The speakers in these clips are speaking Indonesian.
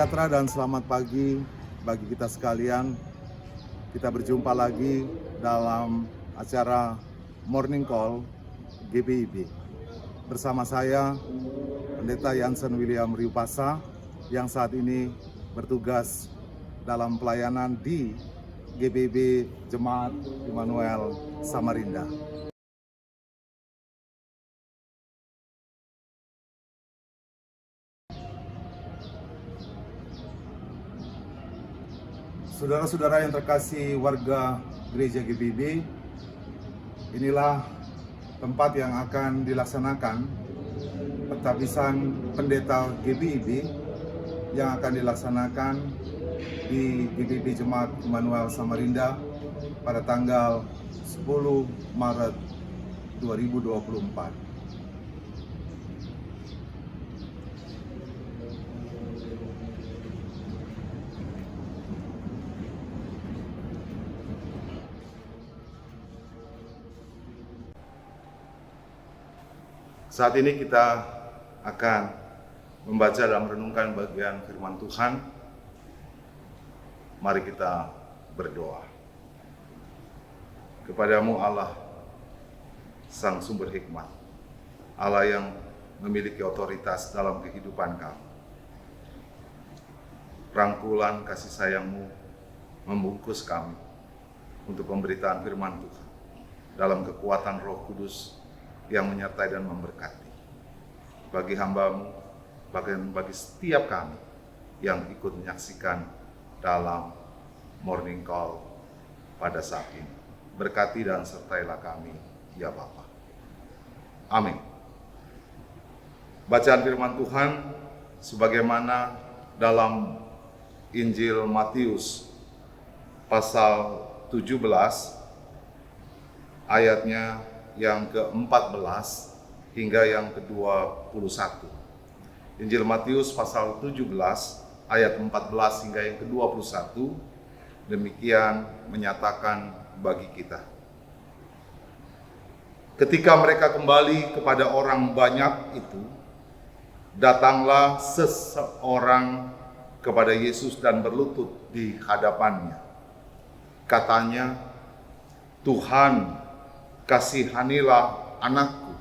sejahtera dan selamat pagi bagi kita sekalian. Kita berjumpa lagi dalam acara Morning Call GBIB. Bersama saya, Pendeta Jansen William Riupasa, yang saat ini bertugas dalam pelayanan di GBIB Jemaat Immanuel Samarinda. Saudara-saudara yang terkasih warga Gereja GBIB, inilah tempat yang akan dilaksanakan pentabisan pendeta GBIB yang akan dilaksanakan di GBIB Jemaat Immanuel Samarinda pada tanggal 10 Maret 2024. Saat ini kita akan membaca dan merenungkan bagian firman Tuhan. Mari kita berdoa. Kepadamu Allah, Sang Sumber Hikmat, Allah yang memiliki otoritas dalam kehidupan kami. Rangkulan kasih sayang-Mu membungkus kami untuk pemberitaan firman Tuhan dalam kekuatan Roh Kudus yang menyertai dan memberkati bagi hamba-Mu, bagi setiap kami yang ikut menyaksikan dalam Morning Call pada saat ini. Berkati dan sertailah kami, ya Bapa. Amin. Bacaan firman Tuhan sebagaimana dalam Injil Matius pasal 17 ayatnya yang ke-14 hingga yang ke-21. Injil Matius pasal 17 ayat 14 hingga yang ke-21 demikian menyatakan bagi kita. Ketika mereka kembali kepada orang banyak itu, datanglah seseorang kepada Yesus dan berlutut di hadapannya. Katanya, "Tuhan, kasihanilah anakku.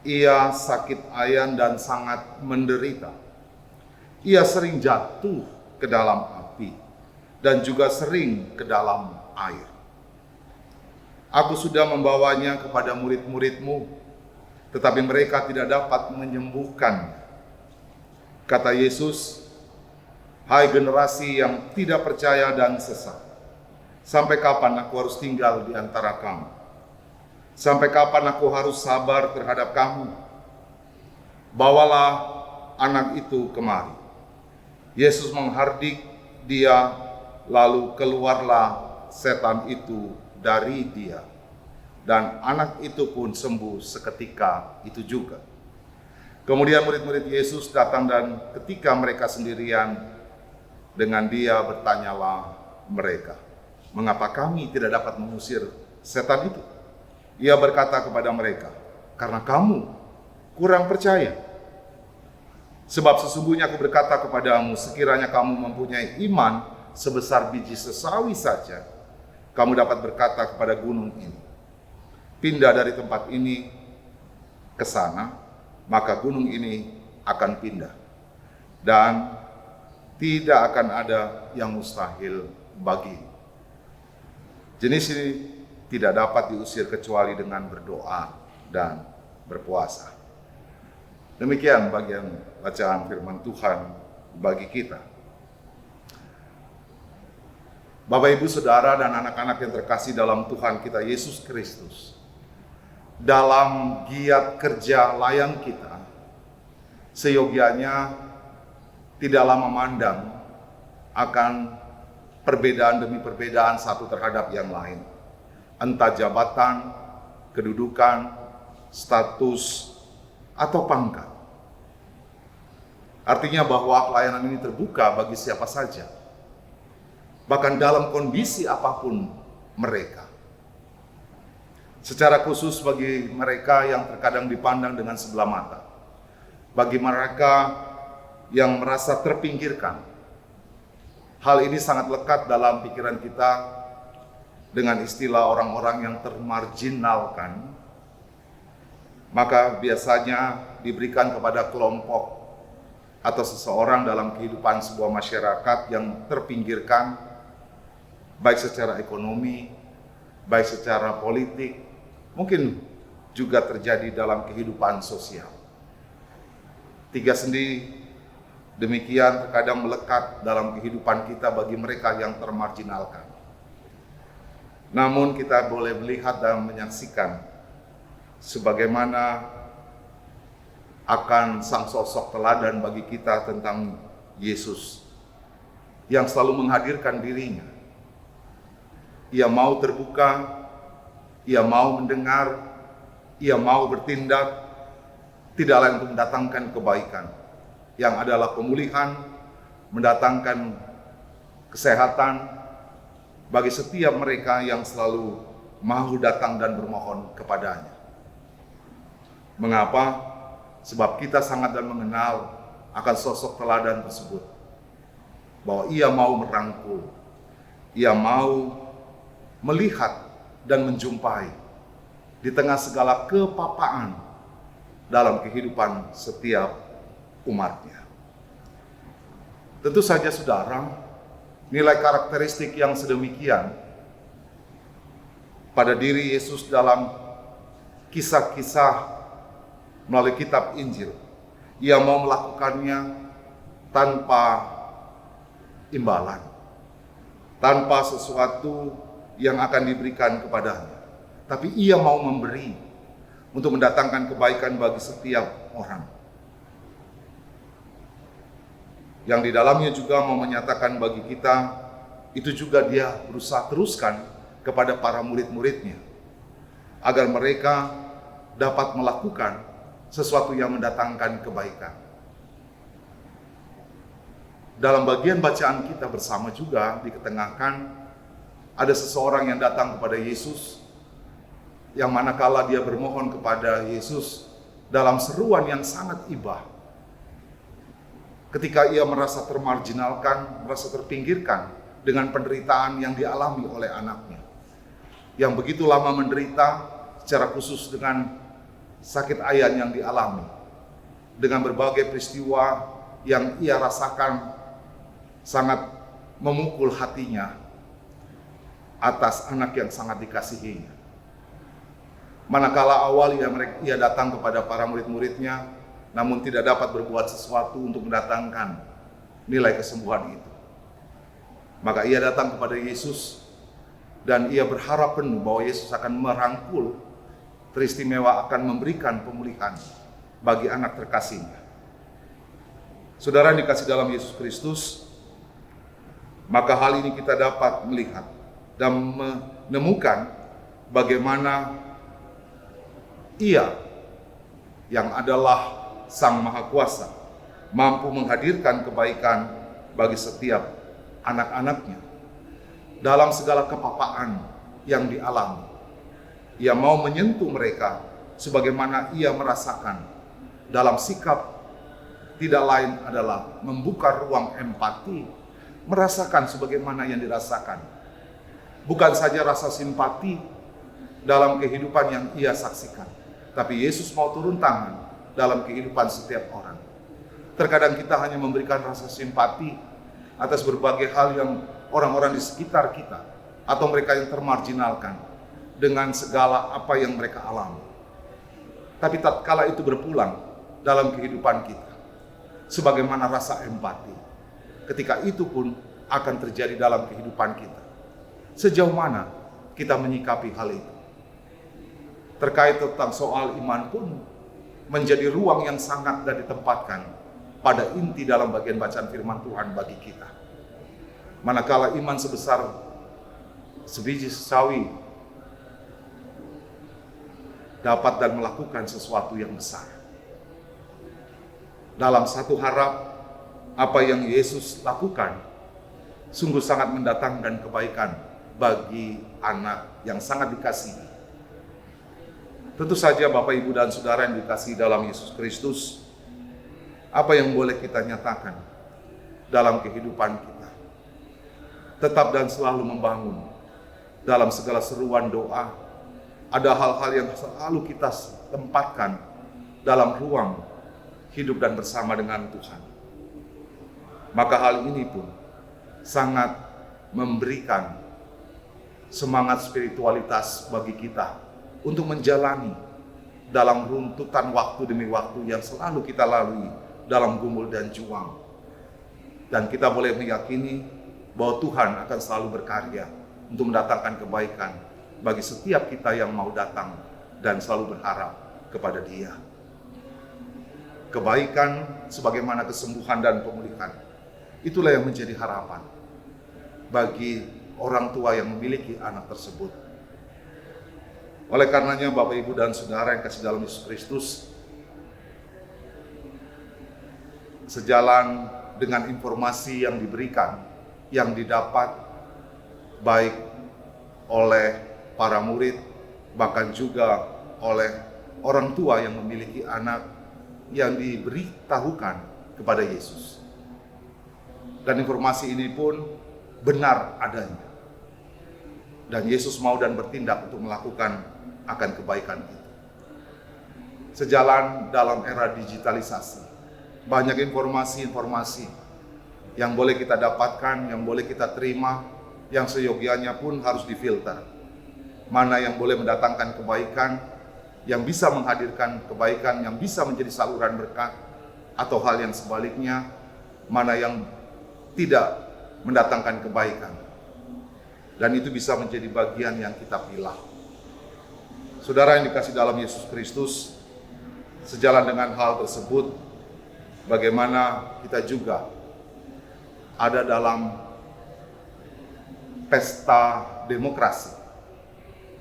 Ia sakit ayan dan sangat menderita. Ia sering jatuh ke dalam api dan juga sering ke dalam air. Aku sudah membawanya kepada murid-murid-Mu, tetapi mereka tidak dapat menyembuhkannya." Kata Yesus, "Hai generasi yang tidak percaya dan sesat, sampai kapan aku harus tinggal di antara kamu? Sampai kapan aku harus sabar terhadap kamu? Bawalah anak itu kemari." Yesus menghardik dia, lalu keluarlah setan itu dari dia. Dan anak itu pun sembuh seketika itu juga. Kemudian murid-murid Yesus datang dan ketika mereka sendirian dengan dia bertanyalah mereka, "Mengapa kami tidak dapat mengusir setan itu?" Ia berkata kepada mereka, "Karena kamu kurang percaya. Sebab sesungguhnya aku berkata kepadamu, sekiranya kamu mempunyai iman sebesar biji sesawi saja, kamu dapat berkata kepada gunung ini, 'Pindah dari tempat ini ke sana,' maka gunung ini akan pindah. Dan tidak akan ada yang mustahil bagimu." Jenis ini tidak dapat diusir kecuali dengan berdoa dan berpuasa. Demikian bagian bacaan firman Tuhan bagi kita. Bapak, Ibu, Saudara, dan anak-anak yang terkasih dalam Tuhan kita Yesus Kristus, dalam giat kerja layan kita, seyogianya tidaklah memandang akan perbedaan demi perbedaan satu terhadap yang lain. Entah jabatan, kedudukan, status, atau pangkat. Artinya bahwa pelayanan ini terbuka bagi siapa saja, bahkan dalam kondisi apapun mereka. Secara khusus bagi mereka yang terkadang dipandang dengan sebelah mata. Bagi mereka yang merasa terpinggirkan. Hal ini sangat lekat dalam pikiran kita dengan istilah orang-orang yang termarginalkan. Maka biasanya diberikan kepada kelompok atau seseorang dalam kehidupan sebuah masyarakat yang terpinggirkan, baik secara ekonomi, baik secara politik, mungkin juga terjadi dalam kehidupan sosial. Tiga sendi demikian terkadang melekat dalam kehidupan kita bagi mereka yang termarginalkan. Namun kita boleh melihat dan menyaksikan sebagaimana akan sang sosok teladan bagi kita tentang Yesus yang selalu menghadirkan dirinya. Ia mau terbuka, ia mau mendengar, ia mau bertindak, tidak lain untuk mendatangkan kebaikan, yang adalah pemulihan, mendatangkan kesehatan bagi setiap mereka yang selalu mau datang dan bermohon kepadanya. Mengapa? Sebab kita sangat dan mengenal akan sosok teladan tersebut, bahwa ia mau merangkul, ia mau melihat dan menjumpai di tengah segala kepapaan dalam kehidupan setiap umatnya. Tentu saja saudara, nilai karakteristik yang sedemikian pada diri Yesus dalam kisah-kisah melalui kitab Injil, ia mau melakukannya tanpa imbalan, tanpa sesuatu yang akan diberikan kepadanya, tapi ia mau memberi untuk mendatangkan kebaikan bagi setiap orang. Yang di dalamnya juga mau menyatakan bagi kita, itu juga dia berusaha teruskan kepada para murid-muridnya, agar mereka dapat melakukan sesuatu yang mendatangkan kebaikan. Dalam bagian bacaan kita bersama juga diketengahkan ada seseorang yang datang kepada Yesus, yang manakala dia bermohon kepada Yesus dalam seruan yang sangat ibah, ketika ia merasa termarginalkan, merasa terpinggirkan dengan penderitaan yang dialami oleh anaknya, yang begitu lama menderita, secara khusus dengan sakit ayan yang dialami, dengan berbagai peristiwa yang ia rasakan sangat memukul hatinya atas anak yang sangat dikasihinya. Manakala awal ia datang kepada para murid-muridnya, namun tidak dapat berbuat sesuatu untuk mendatangkan nilai kesembuhan itu, maka ia datang kepada Yesus dan ia berharap penuh bahwa Yesus akan merangkul, teristimewa akan memberikan pemulihan bagi anak terkasihnya. Saudara yang dikasih dalam Yesus Kristus, maka hal ini kita dapat melihat dan menemukan bagaimana ia yang adalah Sang Maha Kuasa mampu menghadirkan kebaikan bagi setiap anak-anaknya dalam segala kepapaan yang dialami. Ia mau menyentuh mereka sebagaimana ia merasakan, dalam sikap tidak lain adalah membuka ruang empati, merasakan sebagaimana yang dirasakan. Bukan saja rasa simpati dalam kehidupan yang ia saksikan, tapi Yesus mau turun tangan dalam kehidupan setiap orang. Terkadang kita hanya memberikan rasa simpati atas berbagai hal yang orang-orang di sekitar kita atau mereka yang termarginalkan dengan segala apa yang mereka alami. Tapi tatkala itu berpulang dalam kehidupan kita, sebagaimana rasa empati, ketika itu pun akan terjadi dalam kehidupan kita. Sejauh mana kita menyikapi hal itu? Terkait tentang soal iman pun menjadi ruang yang sangat dan ditempatkan pada inti dalam bagian bacaan firman Tuhan bagi kita. Manakala iman sebesar sebiji sawi dapat dan melakukan sesuatu yang besar. Dalam satu harap, apa yang Yesus lakukan sungguh sangat mendatangkan kebaikan bagi anak yang sangat dikasihi. Tentu saja Bapak, Ibu, dan Saudara yang dikasihi dalam Yesus Kristus, Apa yang boleh kita nyatakan dalam kehidupan kita? Tetap dan selalu membangun dalam segala seruan doa. Ada hal-hal yang selalu kita tempatkan dalam ruang hidup dan bersama dengan Tuhan. Maka hal ini pun sangat memberikan semangat spiritualitas bagi kita untuk menjalani dalam runtutan waktu demi waktu yang selalu kita lalui dalam gumul dan juang. Dan kita boleh meyakini bahwa Tuhan akan selalu berkarya untuk mendatangkan kebaikan bagi setiap kita yang mau datang dan selalu berharap kepada Dia. Kebaikan sebagaimana kesembuhan dan pemulihan, itulah yang menjadi harapan bagi orang tua yang memiliki anak tersebut. Oleh karenanya Bapak, Ibu, dan Saudara yang kasih dalam Yesus Kristus, sejalan dengan informasi yang diberikan, yang didapat baik oleh para murid, bahkan juga oleh orang tua yang memiliki anak yang diberitahukan kepada Yesus. Dan informasi ini pun benar adanya. Dan Yesus mau dan bertindak untuk melakukan akan kebaikan itu. Sejalan dalam era digitalisasi, banyak informasi-informasi yang boleh kita dapatkan, yang boleh kita terima, yang seyogianya pun harus difilter. Mana yang boleh mendatangkan kebaikan, yang bisa menghadirkan kebaikan, yang bisa menjadi saluran berkat, atau hal yang sebaliknya, mana yang tidak mendatangkan kebaikan. Dan itu bisa menjadi bagian yang kita pilah. Saudara yang dikasih dalam Yesus Kristus, sejalan dengan hal tersebut, bagaimana kita juga ada dalam pesta demokrasi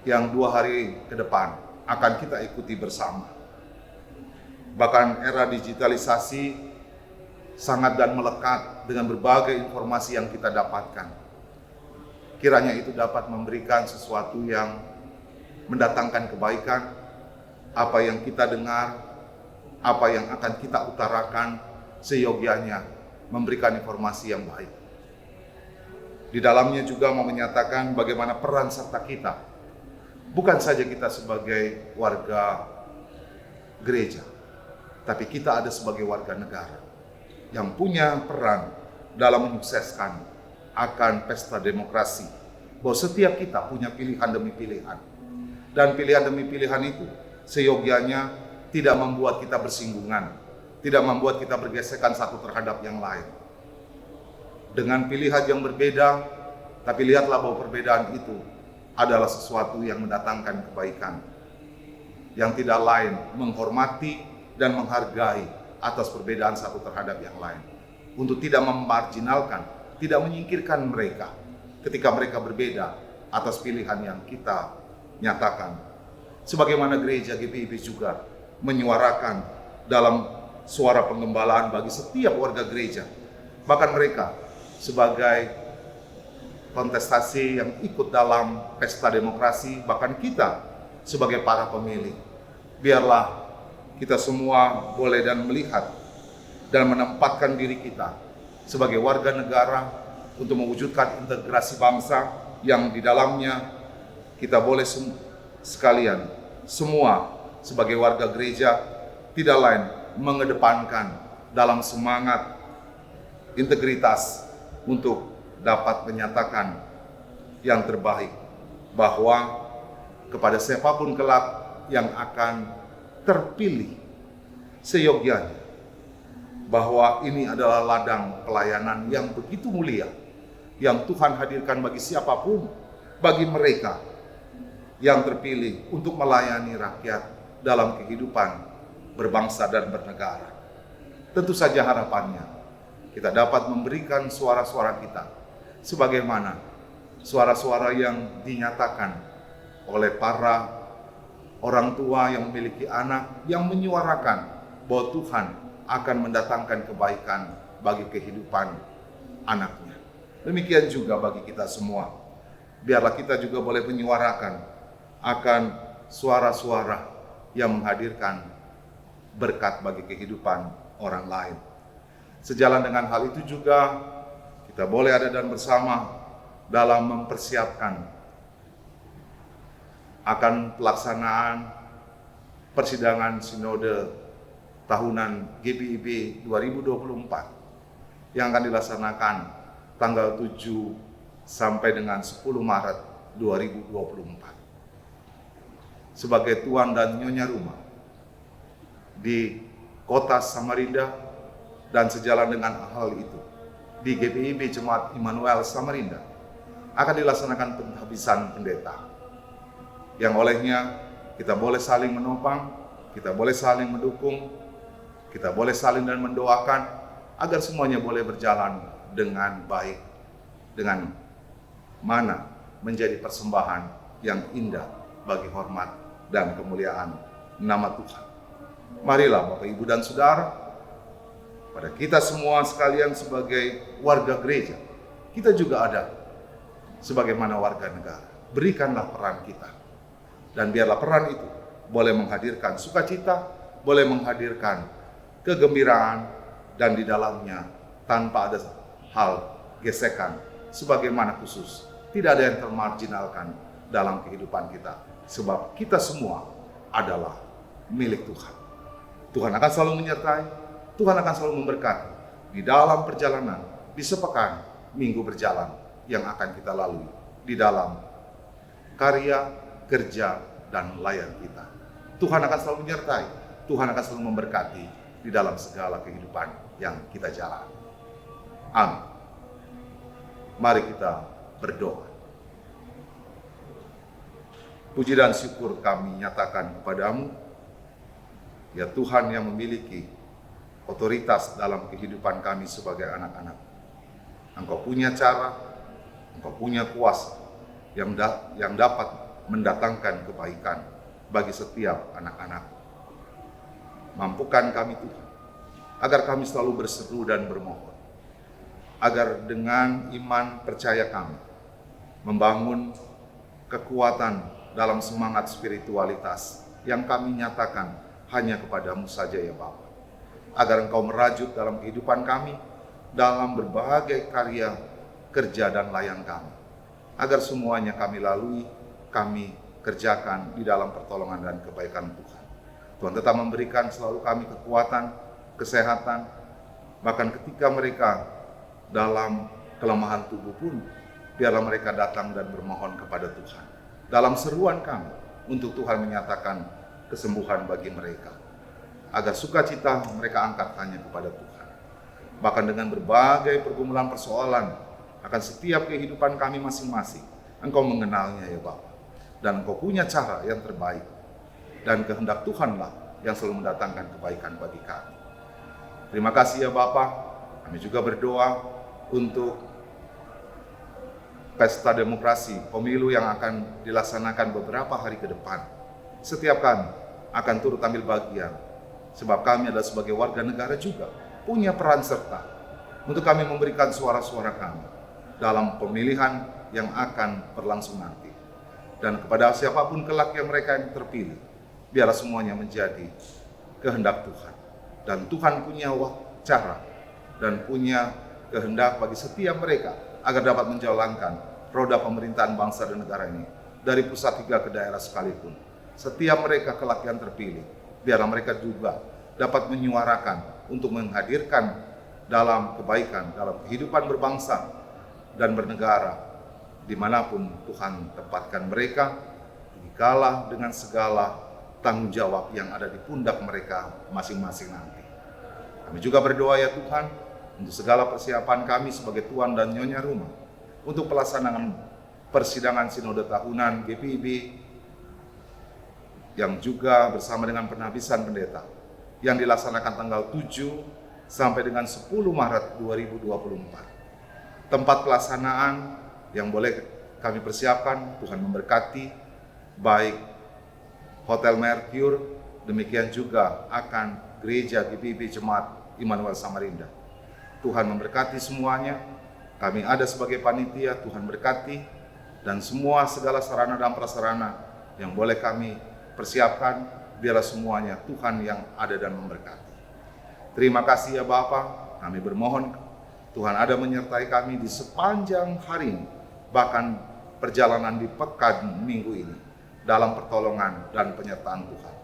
yang 2 hari ke depan akan kita ikuti bersama. Bahkan era digitalisasi sangat dan melekat dengan berbagai informasi yang kita dapatkan. Kiranya itu dapat memberikan sesuatu yang mendatangkan kebaikan. Apa yang kita dengar, apa yang akan kita utarakan, seyogianya memberikan informasi yang baik. Di dalamnya juga mau menyatakan bagaimana peran serta kita, bukan saja kita sebagai warga gereja, tapi kita ada sebagai warga negara yang punya peran dalam menyukseskan akan pesta demokrasi. Bahwa setiap kita punya pilihan demi pilihan. Dan pilihan demi pilihan itu seyogianya tidak membuat kita bersinggungan, tidak membuat kita bergesekan satu terhadap yang lain. Dengan pilihan yang berbeda, tapi lihatlah bahwa perbedaan itu adalah sesuatu yang mendatangkan kebaikan. Yang tidak lain menghormati dan menghargai atas perbedaan satu terhadap yang lain. Untuk tidak memarginalkan, tidak menyingkirkan mereka ketika mereka berbeda atas pilihan yang kita nyatakan. Sebagaimana gereja GPIB juga menyuarakan dalam suara pengembalaan bagi setiap warga gereja. Bahkan mereka sebagai kontestasi yang ikut dalam pesta demokrasi, bahkan kita sebagai para pemilih. Biarlah kita semua boleh dan melihat dan menempatkan diri kita sebagai warga negara untuk mewujudkan integrasi bangsa yang di dalamnya kita boleh sekalian semua sebagai warga gereja tidak lain mengedepankan dalam semangat integritas untuk dapat menyatakan yang terbaik, bahwa kepada siapapun kelak yang akan terpilih seyogianya, bahwa ini adalah ladang pelayanan yang begitu mulia yang Tuhan hadirkan bagi siapapun, bagi mereka yang terpilih untuk melayani rakyat dalam kehidupan berbangsa dan bernegara. Tentu saja harapannya kita dapat memberikan suara-suara kita sebagaimana suara-suara yang dinyatakan oleh para orang tua yang memiliki anak, yang menyuarakan bahwa Tuhan akan mendatangkan kebaikan bagi kehidupan anaknya. Demikian juga bagi kita semua. Biarlah kita juga boleh menyuarakan akan suara-suara yang menghadirkan berkat bagi kehidupan orang lain. Sejalan dengan hal itu juga kita boleh ada dan bersama dalam mempersiapkan akan pelaksanaan persidangan sinode tahunan GPIB 2024 yang akan dilaksanakan tanggal 7 sampai dengan 10 Maret 2024. Sebagai tuan dan nyonya rumah di kota Samarinda dan sejalan dengan hal itu, di GPIB Jemaat Immanuel Samarinda akan dilaksanakan penghabisan pendeta yang olehnya kita boleh saling menopang, kita boleh saling mendukung, kita boleh saling dan mendoakan agar semuanya boleh berjalan dengan baik, dengan mana menjadi persembahan yang indah bagi hormat dan kemuliaan nama Tuhan. Marilah Bapak, Ibu, dan Saudara, pada kita semua sekalian sebagai warga gereja, kita juga ada sebagaimana warga negara. Berikanlah peran kita, dan biarlah peran itu boleh menghadirkan sukacita, boleh menghadirkan kegembiraan, dan di dalamnya tanpa ada hal gesekan sebagaimana khusus. Tidak ada yang termarginalkan dalam kehidupan kita, sebab kita semua adalah milik Tuhan. Tuhan akan selalu menyertai, Tuhan akan selalu memberkati di dalam perjalanan, di sepekan minggu berjalan yang akan kita lalui, di dalam karya, kerja, dan layan kita. Tuhan akan selalu menyertai, Tuhan akan selalu memberkati di dalam segala kehidupan yang kita jalani. Amin. Mari kita berdoa. Puji dan syukur kami nyatakan kepadamu, ya Tuhan yang memiliki otoritas dalam kehidupan kami sebagai anak-anak. Engkau punya cara, Engkau punya kuasa yang dapat mendatangkan kebaikan bagi setiap anak-anak. Mampukan kami Tuhan, agar kami selalu berseru dan bermohon, agar dengan iman percaya kami membangun kekuatan dalam semangat spiritualitas yang kami nyatakan hanya kepadamu saja ya Bapa. Agar Engkau merajut dalam kehidupan kami, dalam berbagai karya, kerja, dan layan kami. Agar semuanya kami lalui, kami kerjakan di dalam pertolongan dan kebaikan Tuhan. Tuhan tetap memberikan selalu kami kekuatan, kesehatan, bahkan ketika mereka dalam kelemahan tubuh pun, biarlah mereka datang dan bermohon kepada Tuhan. Dalam seruan kami untuk Tuhan menyatakan kesembuhan bagi mereka, agar sukacita mereka angkat hanya kepada Tuhan. Bahkan dengan berbagai pergumulan persoalan akan setiap kehidupan kami masing-masing, Engkau mengenalnya ya Bapa, dan Engkau punya cara yang terbaik, dan kehendak Tuhanlah yang selalu mendatangkan kebaikan bagi kami. Terima kasih ya Bapa. Kami juga berdoa untuk pesta demokrasi, pemilu yang akan dilaksanakan beberapa hari ke depan. Setiap kami akan turut ambil bagian, sebab kami adalah sebagai warga negara juga punya peran serta untuk kami memberikan suara-suara kami dalam pemilihan yang akan berlangsung nanti. Dan kepada siapapun kelak yang mereka yang terpilih, biarlah semuanya menjadi kehendak Tuhan. Dan Tuhan punya cara dan punya kehendak bagi setiap mereka agar dapat menjalankan roda pemerintahan bangsa dan negara ini dari pusat hingga ke daerah sekalipun. Setiap mereka kelak yang terpilih, biarlah mereka juga dapat menyuarakan untuk menghadirkan dalam kebaikan, dalam kehidupan berbangsa dan bernegara, dimanapun Tuhan tempatkan mereka, dikalah dengan segala tanggung jawab yang ada di pundak mereka masing-masing nanti. Kami juga berdoa ya Tuhan, untuk segala persiapan kami sebagai tuan dan nyonya rumah, untuk pelaksanaan persidangan sinode tahunan GPIB yang juga bersama dengan penghabisan pendeta yang dilaksanakan tanggal 7 sampai dengan 10 Maret 2024. Tempat pelaksanaan yang boleh kami persiapkan, Tuhan memberkati, baik Hotel Mercure, demikian juga akan gereja GPIB Jemaat Immanuel Samarinda. Tuhan memberkati semuanya. Kami ada sebagai panitia, Tuhan berkati, dan semua segala sarana dan prasarana yang boleh kami persiapkan, biarlah semuanya Tuhan yang ada dan memberkati. Terima kasih ya Bapa, kami bermohon Tuhan ada menyertai kami di sepanjang hari ini, bahkan perjalanan di pekan minggu ini, dalam pertolongan dan penyertaan Tuhan.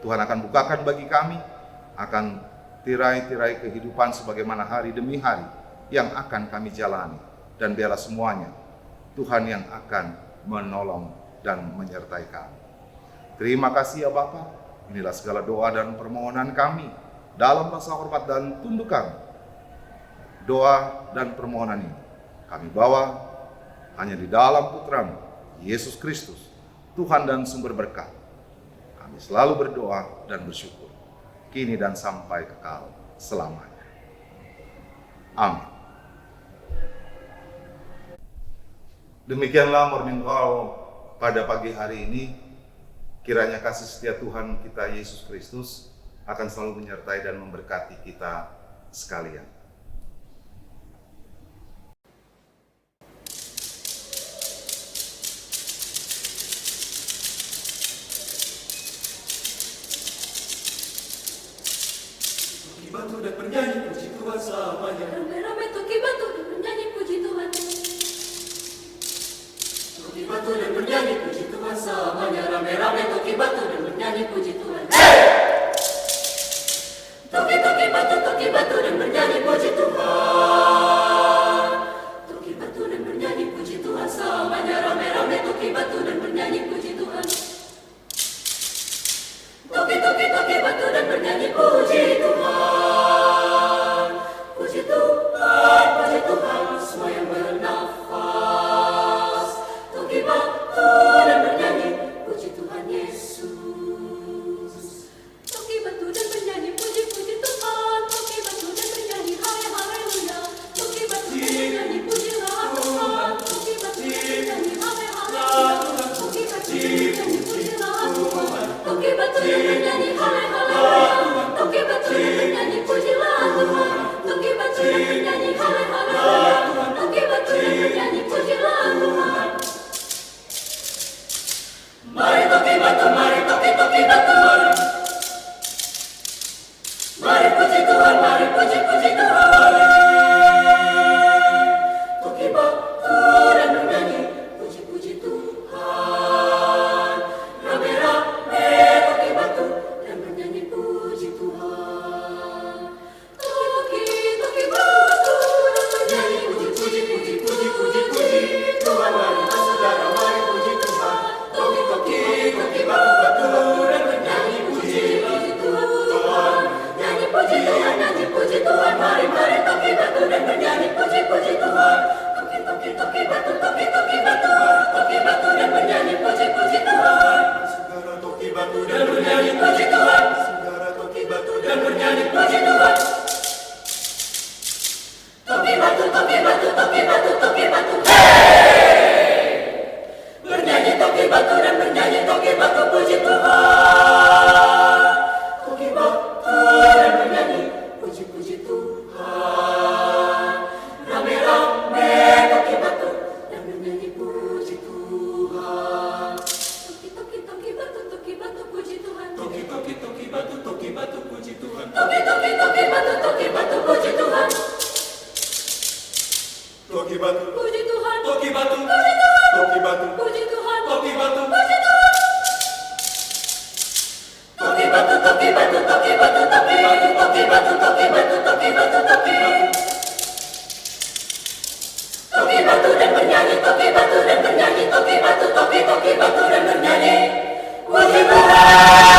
Tuhan akan bukakan bagi kami, akan tirai-tirai kehidupan sebagaimana hari demi hari yang akan kami jalani. Dan biarlah semuanya Tuhan yang akan menolong dan menyertai kami. Terima kasih ya Bapa, inilah segala doa dan permohonan kami dalam rasa hormat dan tunduk kami. Doa dan permohonan ini kami bawa hanya di dalam Putra-Mu, Yesus Kristus, Tuhan dan sumber berkat. Kami selalu berdoa dan bersyukur, kini dan sampai kekal selamanya. Amin. Demikianlah Morning Call pada pagi hari ini. Kiranya kasih setia Tuhan kita Yesus Kristus akan selalu menyertai dan memberkati kita sekalian. Toki batu dan bernyanyi puji Tuhan selamanya. Rame-rame toki batu dan bernyanyi puji Tuhan. Toki batu dan bernyanyi puji Tuhan selamanya. Rame-rame toki batu dan bernyanyi puji Tuhan. Toki batu dan bernyanyi puji Tuhan. Toki batu dan bernyanyi puji Tuhan selamanya. Rame-rame toki batu dan bernyanyi puji Tuhan. Toki batu dan bernyanyi puji Tuhan. Puji Tuhan, semua yang bernafas. Toki batu dan bernyanyi puji Tuhan Yesus. Toki batu dan bernyanyi puji-puji Tuhan. Toki batu dan bernyanyi haleluya. Toki batu dan bernyanyi pujilah Tuhan. Toki batu dan bernyanyi haleluya. Toki batu dan bernyanyi pujilah Tuhan. Toki batu dan bernyanyi haleluya. Toki batu dan bernyanyi pujilah Tuhan. Toki batu dan bernyanyi haleluya. Toki batu dan bernyanyi pujilah Tuhan. Mari toki batu, mari toki batu. Mari puji Tuhan, mari puji Tuhan. Toki batu dan bernyanyi puji Tuhan. Rame-rame toki batu dan bernyanyi puji Tuhan. Toki batu dan bernyanyi Puji Tuhan. Marilah saudara, mari puji Tuhan. Toki batu dan bernyanyi puji Tuhan. Nyanyi puji Tuhan, mari toki batu dan bernyanyi puji Tuhan. Toki batu dan bernyanyi puji Tuhan. Segera toki batu dan bernyanyi puji Tuhan. Segera toki batu dan bernyanyi puji Tuhan. Toki batu. Bernyanyi toki batu dan bernyanyi toki batu puji Tuhan. Toki batu dan bernyanyi puji Tuhan. Rame-rame toki batu dan bernyanyi puji Tuhan. Toki batu puji Tuhan. Toki batu puji Tuhan. Toki batu puji Tuhan. Toki batu Puji Tuhan. Toki batu Puji Tuhan. Toki batu Puji Tuhan. Toki batu Puji Tuhan. Toki batu dan bernyanyi toki batu dan bernyanyi toki batu dan bernyanyi puji Tuhan.